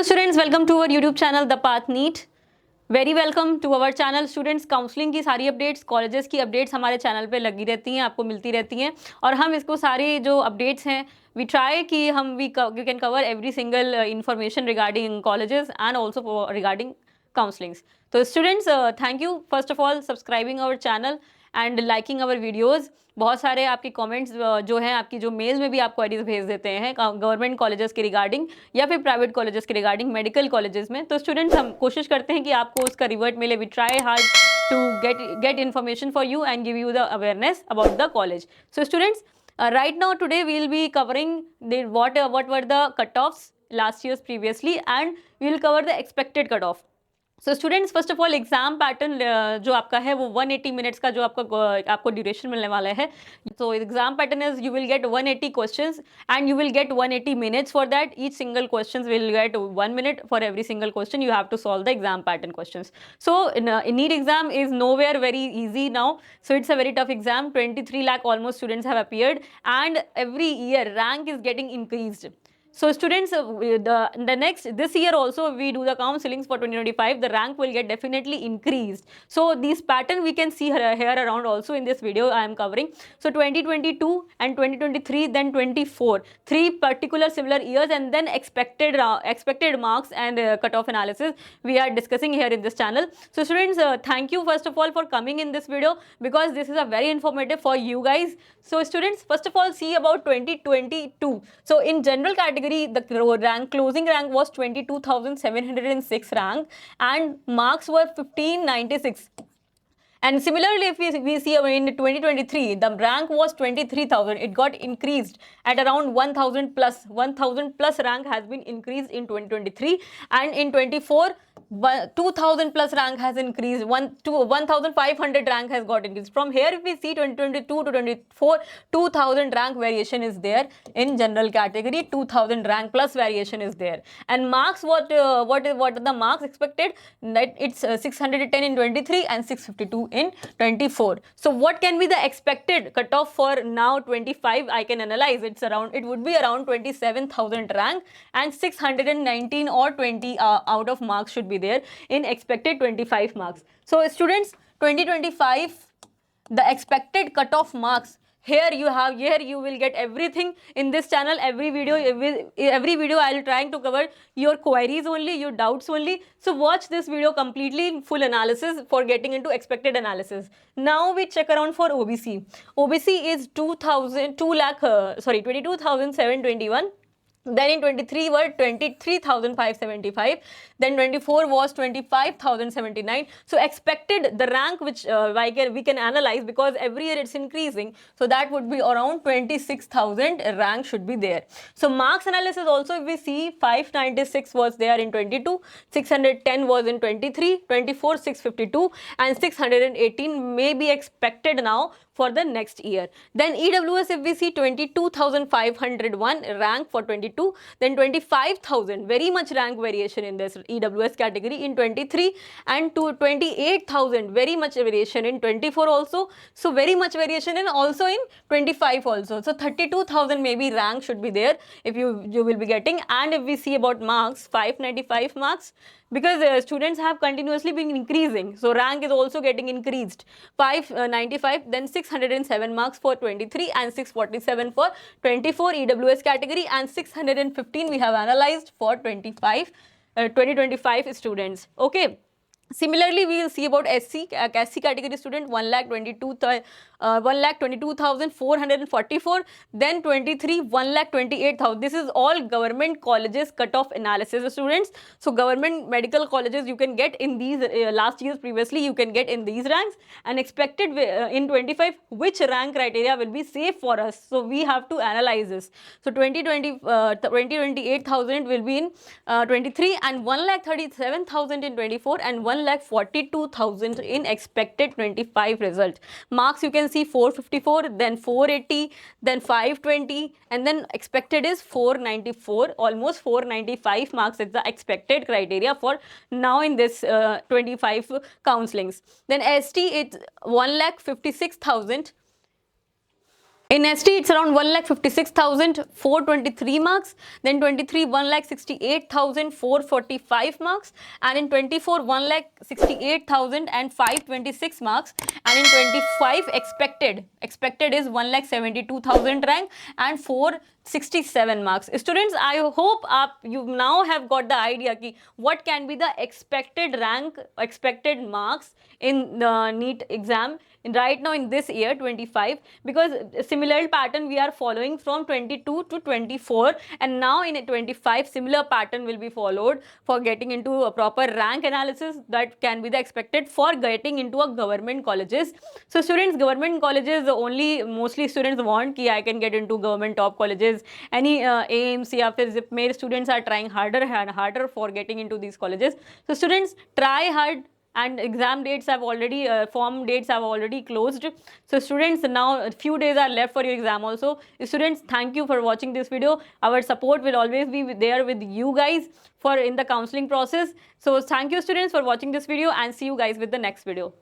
Students, welcome to our YouTube channel the path NEET. Very welcome to our channel. Students, counselling की सारी updates, colleges की updates हमारे channel पे लगी रहती हैं, आपको मिलती रहती हैं। और हम इसको सारी जो अपडेट्स हैं वी ट्राई कि हम we can cover every single information regarding colleges and also regarding counsellings. तो students, thank you first of all subscribing our channel and liking our videos. बहुत सारे आपके कमेंट्स जो हैं, आपकी जो मेल्स में भी आप क्वेरीज भेज देते हैं गवर्नमेंट कॉलेजेस के रिगार्डिंग या फिर प्राइवेट कॉलेजेस के रिगार्डिंग, मेडिकल कॉलेजेस में। तो स्टूडेंट्स, हम कोशिश करते हैं कि आपको उसका रिवर्ट मिले। We try hard to get information for you and give you the awareness about the college. So students, right now today we will be covering what were the cutoffs last year's previously, and we will cover the expected cutoff. So students, first of all exam pattern जो आपका है वो 180 minutes का जो आपको duration मिलने वाला है। So exam pattern is you will get 180 questions and you will get 180 minutes for that. Each single question will get 1 minute for every single question. You have to solve the exam pattern questions. So NEET exam is nowhere very easy now, so it's a very tough exam. 23 lakh almost students have appeared, and every year rank is getting increased. So students, the next this year also we do the counselings for 2025. The rank will get definitely increased. So these pattern we can see here around also in this video I am covering. So 2022 and 2023, then 24, three particular similar years, and then expected marks and cutoff analysis we are discussing here in this channel. So students, thank you first of all for coming in this video, because this is a very informative for you guys. So students, first of all, see about 2022. So in general category, the closing rank was 22,706 rank, and marks were 1596. And similarly, if we see in 2023, the rank was 23,000. It got increased at around 1,000 plus. 1,000 plus rank has been increased in 2023, and in 24, 2,000 plus rank has increased. 1,500 rank has got increased. From here, if we see 2022 to 24, 2,000 rank variation is there in general category. 2,000 rank plus variation is there. And marks, what are the marks expected? That it's 610 in 23 and 652 in 24. So what can be the expected cutoff for now 25? I can analyze. It would be around 27,000 rank, and 619 or 20 out of marks should be there in expected 25 marks. So students, 2025, the expected cutoff marks, here you will get everything in this channel. Every video I will trying to cover your queries only, your doubts only. So watch this video completely in full analysis for getting into expected analysis. Now we check around for OBC. OBC is 22,721. Then in 23 were 23,575. Then 24 was 25,079. So expected the rank which we can analyze, because every year it's increasing. So that would be around 26,000 rank should be there. So marks analysis also, if we see, 596 was there in 22, 610 was in 23, 24 652, and 618 may be expected now for the next year. Then EWS, if we see, 22,501 rank for 22, then 25,000, very much rank variation in this EWS category in 23, and to 28,000, very much variation in 24 also. So very much variation in also in 25 also. So 32,000 maybe rank should be there if you will be getting. And if we see about marks, 595 marks, because students have continuously been increasing, so rank is also getting increased. 595, then 607 marks for 23 and 647 for 24 EWS category, and 615 we have analyzed for 2025 students. Okay. Similarly, we will see about SC category student, 1,22,444. Then 23, 1,28,000. This is all government colleges cutoff analysis, students. So government medical colleges you can get in these last years previously you can get in these ranks, and expected in 25 which rank criteria will be safe for us. So we have to analyze this. So 28,000 will be in 23, and 1,37,000 in 24, and 1,42,000 in expected 25 result. Marks you can see 454, then 480, then 520, and then expected is 494, almost 495 marks is the expected criteria for now in this 25 counselings. Then ST it's 1,56,000. In ST, it's around 1,56,423 marks. Then 23, 1,68,445 marks. And in 24, 1,68,526 marks. And in 25, expected is 1,72,000 rank and 467 marks. Students, I hope you now have got the idea ki what can be the expected rank, expected marks in the NEET exam right now in this year 25, because similar pattern we are following from 22 to 24, and now in 25 similar pattern will be followed for getting into a proper rank analysis that can be the expected for getting into a government colleges. So students, government colleges only mostly students want ki I can get into government top colleges, any AIIMS या फिर ZIP में students are trying harder and harder for getting into these colleges. So students, try hard, and exam dates have already, form dates have already closed. So students, now a few days are left for your exam also. Students, thank you for watching this video. Our support will always be there with you guys for in the counseling process. So thank you students for watching this video, and see you guys with the next video.